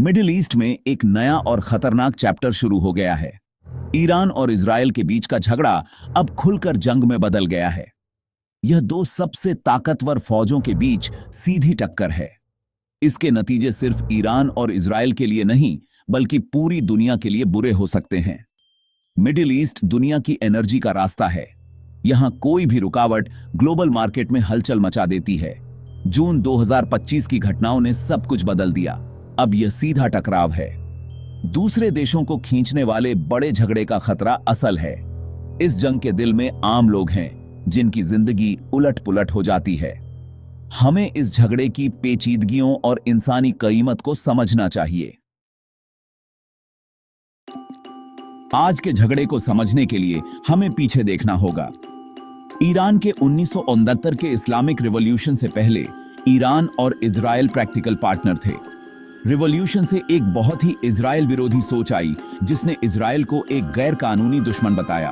Middle east में एक नया और खतरनाक चैप्टर शुरू हो गया है। ईरान और इजराइल के बीच का झगड़ा अब खुलकर जंग में बदल गया है। यह दो सबसे ताकतवर फौजों के बीच सीधी टक्कर है। इसके नतीजे सिर्फ ईरान और इजराइल के लिए नहीं, बल्कि पूरी दुनिया के लिए बुरे हो सकते हैं। मिडिल ईस्ट दुनिया की एनर्जी का रास्ता है। यहां कोई भी रुकावट ग्लोबल मार्केट में हलचल मचा देती है। जून 2025 की घटनाओं ने सब कुछ बदल दिया। अब यह सीधा टकराव है। दूसरे देशों को खींचने वाले बड़े झगड़े का खतरा असल है। इस जंग के दिल में आम लोग हैं, जिनकी जिंदगी उलट पुलट हो जाती है। हमें इस झगड़े की पेचीदगियों और इंसानी कीमत को समझना चाहिए। आज के झगड़े को समझने के लिए हमें पीछे देखना होगा। ईरान के 1969 के इस्लामिक रिवॉल्यूशन से पहले ईरान और इजराइल प्रैक्टिकल पार्टनर थे। रिवॉल्यूशन से एक बहुत ही इजराइल विरोधी सोच आई, जिसने इजराइल को एक गैर कानूनी दुश्मन बताया।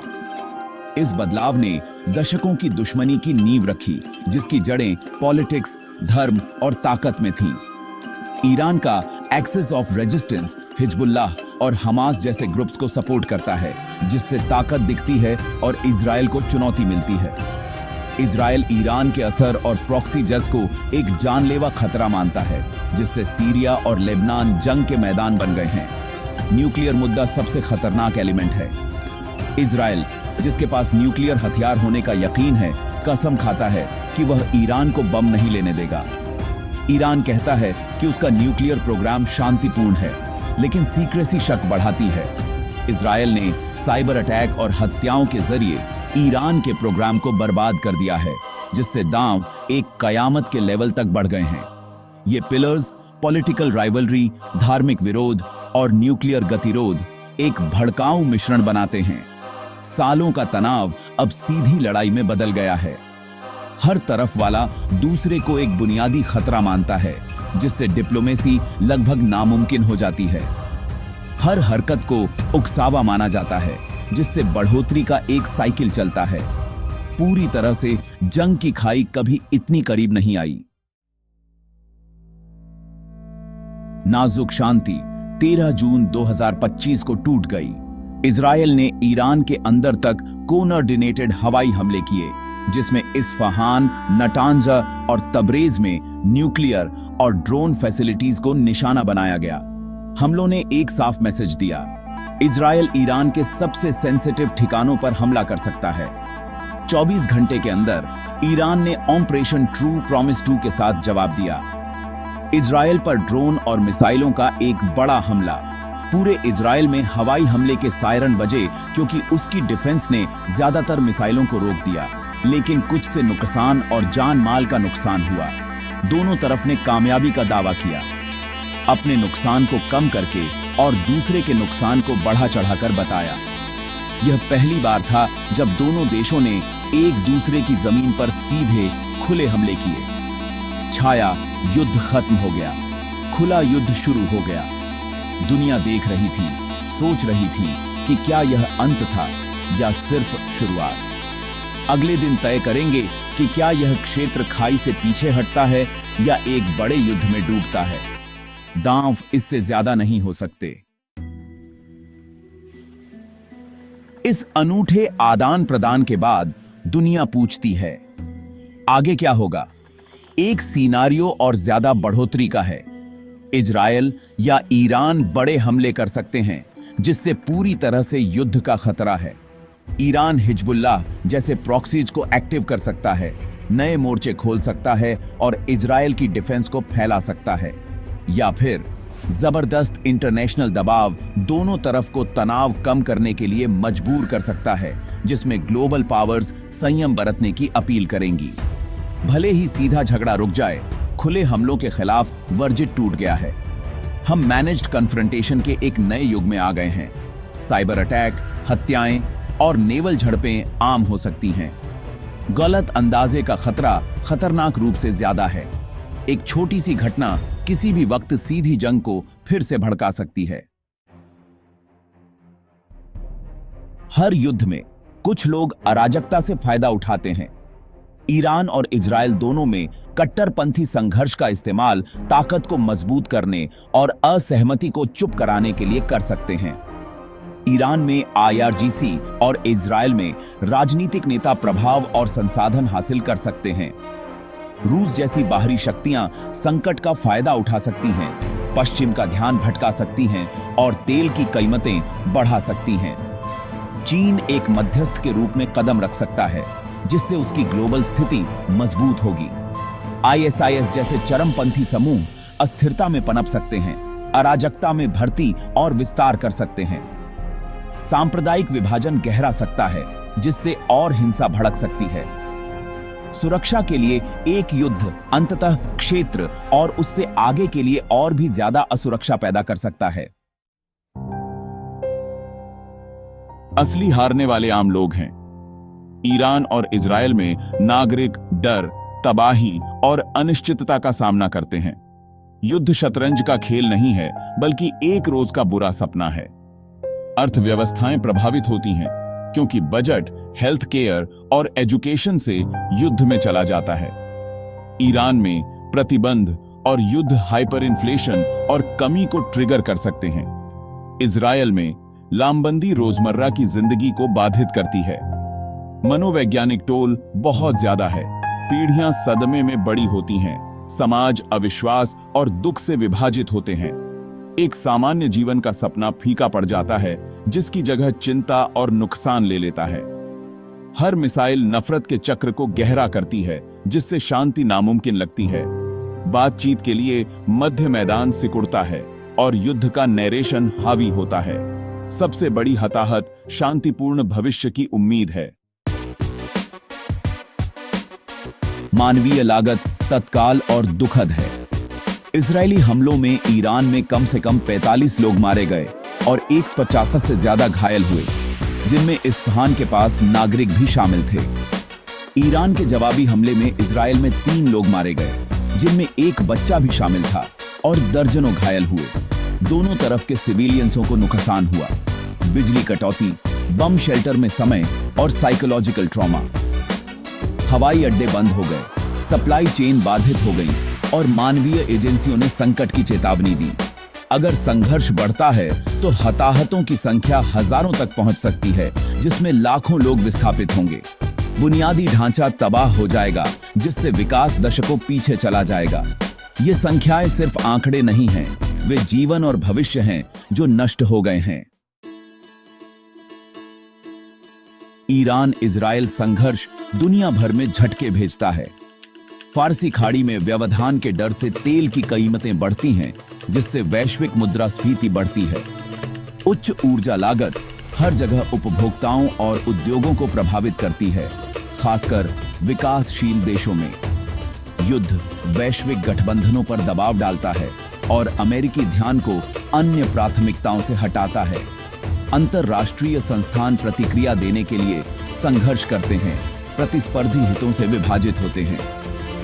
इस बदलाव ने दशकों की दुश्मनी की नींव रखी, जिसकी जड़ें पॉलिटिक्स, धर्म और ताकत में थीं। ईरान का एक्सिस ऑफ रेजिस्टेंस हिजबुल्लाह और हमास जैसे ग्रुप्स को सपोर्ट करता है, जिससे ताकत दिखती है और इजराइल को चुनौती मिलती है। इजराइल ईरान के असर और प्रॉक्सी जज को एक जानलेवा खतरा मानता है, जिससे सीरिया और लेबनान जंग के मैदान बन गए हैं। न्यूक्लियर मुद्दा सबसे खतरनाक एलिमेंट है। इजराइल, जिसके पास न्यूक्लियर हथियार होने का यकीन है, कसम खाता है कि वह ईरान को बम नहीं लेने देगा। ईरान कहता है कि उसका न्यूक्लियर प्रोग्राम शांतिपूर्ण है, लेकिन सीक्रेसी शक बढ़ाती है। इजराइल ने साइबर अटैक और हत्याओं के जरिए ईरान के प्रोग्राम को बर्बाद कर दिया है, जिससे दांव एक कयामत के लेवल तक बढ़ गए हैं। ये पिलर्स पॉलिटिकल राइवलरी, धार्मिक विरोध और न्यूक्लियर गतिरोध एक भड़काऊ मिश्रण बनाते हैं। सालों का तनाव अब सीधी लड़ाई में बदल गया है। हर तरफ वाला दूसरे को एक बुनियादी खतरा मानता है, जिससे डिप्लोमेसी लगभग नामुमकिन हो जाती है। हर हरकत को उकसावा माना जाता है, जिससे बढ़ोतरी का एक साइकिल चलता है। पूरी तरह से जंग की खाई कभी इतनी करीब नहीं आई। नाजुक शांति 13 जून 2025 को टूट गई। इजराइल ने ईरान के अंदर तक कोऑर्डिनेटेड हवाई हमले किए, जिसमें इस्फहान, नटांजा और तबरेज में न्यूक्लियर और ड्रोन फैसिलिटीज को निशाना बनाया गया। हमलों ने एक साफ मैसेज दिया: इजराइल ईरान के सबसे सेंसिटिव ठिकानों पर हमला कर सकता है। 24 घंटे के अंदर ईरान ने ऑपरेशन ट्रू प्रॉमिस 2 के साथ जवाब दिया। इजराइल पर ड्रोन और मिसाइलों का एक बड़ा हमला। पूरे इजराइल में हवाई हमले के सायरन बजे, क्योंकि उसकी डिफेंस ने ज्यादातर मिसाइलों को रोक दिया, लेकिन कुछ से नुकसान और जान माल का नुकसान हुआ। दोनों तरफ ने कामयाबी का दावा किया, अपने नुकसान को कम करके और दूसरे के नुकसान को बढ़ा चढ़ाकर बताया। यह पहली बार था जब दोनों देशों ने एक दूसरे की जमीन पर सीधे खुले हमले किए। छाया युद्ध खत्म हो गया, खुला युद्ध शुरू हो गया। दुनिया देख रही थी, सोच रही थी कि क्या यह अंत था या सिर्फ शुरुआत। अगले दिन तय करेंगे कि क्या यह क्षेत्र खाई से पीछे हटता है या एक बड़े युद्ध में डूबता है। दांव इससे ज्यादा नहीं हो सकते। इस अनूठे आदान प्रदान के बाद दुनिया पूछती है, आगे क्या होगा? एक सिनारियो और ज्यादा बढ़ोतरी का है। इजराइल या ईरान बड़े हमले कर सकते हैं, जिससे पूरी तरह से युद्ध का खतरा है। ईरान हिजबुल्लाह जैसे प्रॉक्सीज को एक्टिव कर सकता है, नए मोर्चे खोल सकता है और इजराइल की डिफेंस को फैला सकता है। या फिर जबरदस्त इंटरनेशनल दबाव दोनों तरफ को तनाव कम करने के लिए मजबूर कर सकता है, जिसमें ग्लोबल पावर्स संयम बरतने की अपील करेंगी। भले ही सीधा झगड़ा रुक जाए, खुले हमलों के खिलाफ वर्जिट टूट गया है। हम मैनेज्ड कन्फ्रंटेशन के एक नए युग में आ गए हैं। साइबर अटैक, हत्याएं और नेवल झड़पें आम हो सकती हैं। गलत अंदाजे का खतरा खतरनाक रूप से ज्यादा है। एक छोटी सी घटना किसी भी वक्त सीधी जंग को फिर से भड़का सकती है। हर युद्ध में कुछ लोग अराजकता से फायदा उठाते हैं। ईरान और इजराइल दोनों में कट्टरपंथी संघर्ष का इस्तेमाल ताकत को मजबूत करने और असहमति को चुप कराने के लिए कर सकते हैं। ईरान में IRGC और इजराइल में राजनीतिक नेता प्रभाव और संसाधन हासिल कर सकते हैं। रूस जैसी बाहरी शक्तियां संकट का फायदा उठा सकती हैं, पश्चिम का ध्यान भटका सकती हैं और तेल की कीमतें बढ़ा सकती हैं। चीन एक मध्यस्थ के रूप में कदम रख सकता है, जिससे उसकी ग्लोबल स्थिति मजबूत होगी। ISIS जैसे चरमपंथी समूह अस्थिरता में पनप सकते हैं, अराजकता में भर्ती और विस्तार कर सकते हैं। सांप्रदायिक विभाजन गहरा सकता है, जिससे और हिंसा भड़क सकती है। सुरक्षा के लिए एक युद्ध अंततः क्षेत्र और उससे आगे के लिए और भी ज्यादा असुरक्षा पैदा कर सकता है। असली हारने वाले आम लोग हैं। ईरान और इजराइल में नागरिक डर, तबाही और अनिश्चितता का सामना करते हैं। युद्ध शतरंज का खेल नहीं है, बल्कि एक रोज का बुरा सपना है। अर्थव्यवस्थाएं प्रभावित होती हैं, क्योंकि बजट, हेल्थ केयर और एजुकेशन से युद्ध में चला जाता है। ईरान में प्रतिबंध और युद्ध हाइपर इन्फ्लेशन और कमी को ट्रिगर कर सकते हैं। इजराइल में लामबंदी रोजमर्रा की जिंदगी को बाधित करती है। मनोवैज्ञानिक टोल बहुत ज्यादा है। पीढ़ियां सदमे में बड़ी होती हैं, समाज अविश्वास और दुख से विभाजित होते हैं। एक सामान्य जीवन का सपना फीका पड़ जाता है, जिसकी जगह चिंता और नुकसान ले लेता है। हर मिसाइल नफरत के चक्र को गहरा करती है, जिससे शांति नामुमकिन लगती है। बातचीत के लिए मध्य मैदान सिकुड़ता है और युद्ध का नैरेशन हावी होता है। सबसे बड़ी हताहत शांतिपूर्ण भविष्य की उम्मीद है। मानवीय लागत तत्काल और दुखद है। इजरायली हमलों में ईरान में कम से कम 45 लोग मारे गए और 150 से ज्यादा घायल हुए, जिनमें इस्फहान के पास नागरिक भी शामिल थे। ईरान के जवाबी हमले में इजराइल में 3 लोग मारे गए, जिनमें एक बच्चा भी शामिल था और दर्जनों घायल हुए। दोनों तरफ के सिविलियंसों को नुकसान हुआ। बिजली कटौती, बम शेल्टर में समय और साइकोलॉजिकल ट्रॉमा। हवाई अड्डे बंद हो गए, सप्लाई चेन बाधित हो गई और मानवीय एजेंसियों ने संकट की चेतावनी दी। अगर संघर्ष बढ़ता है तो हताहतों की संख्या हजारों तक पहुंच सकती है, जिसमें लाखों लोग विस्थापित होंगे। बुनियादी ढांचा तबाह हो जाएगा, जिससे विकास दशकों पीछे चला जाएगा। ये संख्याएं सिर्फ आंकड़े नहीं हैं, वे जीवन और भविष्य हैं जो नष्ट हो गए हैं। ईरान इजराइल संघर्ष दुनिया भर में झटके भेजता है। फारसी खाड़ी में व्यवधान के डर से तेल की कीमतें बढ़ती हैं, जिससे वैश्विक मुद्रास्फीति बढ़ती है। उच्च ऊर्जा लागत हर जगह उपभोक्ताओं और उद्योगों को प्रभावित करती है, खासकर विकासशील देशों में। युद्ध वैश्विक गठबंधनों पर दबाव डालता है और अमेरिकी ध्यान को अन्य प्राथमिकताओं से हटाता है। अंतरराष्ट्रीय संस्थान प्रतिक्रिया देने के लिए संघर्ष करते हैं, प्रतिस्पर्धी हितों से विभाजित होते हैं।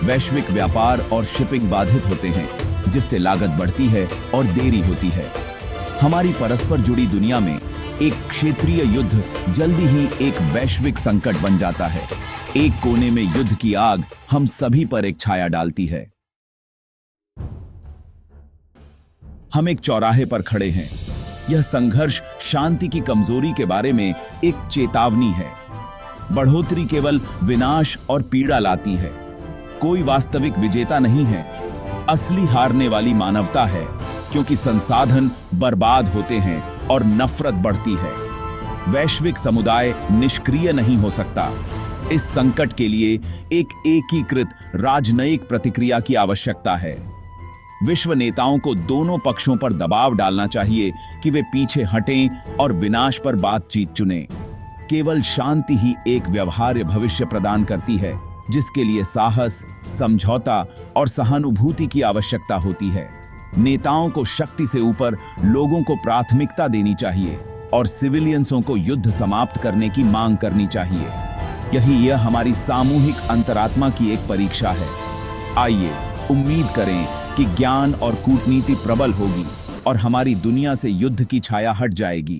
वैश्विक व्यापार और शिपिंग बाधित होते हैं, जिससे लागत बढ़ती है और देरी होती है। हमारी परस्पर जुड़ी दुनिया में एक क्षेत्रीय युद्ध जल्दी ही एक वैश्विक संकट बन जाता है। एक कोने में युद्ध की आग हम सभी पर एक छाया डालती है। हम एक चौराहे पर खड़े हैं। यह संघर्ष शांति की कमजोरी के बारे में एक चेतावनी है। बढ़ोतरी केवल विनाश और पीड़ा लाती है। कोई वास्तविक विजेता नहीं है। असली हारने वाली मानवता है, क्योंकि संसाधन बर्बाद होते हैं और नफरत बढ़ती है। वैश्विक समुदाय निष्क्रिय नहीं हो सकता। इस संकट के लिए एक एकीकृत राजनयिक प्रतिक्रिया की आवश्यकता है। विश्व नेताओं को दोनों पक्षों पर दबाव डालना चाहिए कि वे पीछे हटें और विनाश पर बातचीत चुनें। केवल शांति ही एक व्यवहार्य भविष्य प्रदान करती है, जिसके लिए साहस, समझौता और सहानुभूति की आवश्यकता होती है। नेताओं को शक्ति से ऊपर लोगों को प्राथमिकता देनी चाहिए और सिविलियंसों को युद्ध समाप्त करने की मांग करनी चाहिए। यह हमारी सामूहिक अंतरात्मा की एक परीक्षा है। आइए उम्मीद करें कि ज्ञान और कूटनीति प्रबल होगी और हमारी दुनिया से युद्ध की छाया हट जाएगी।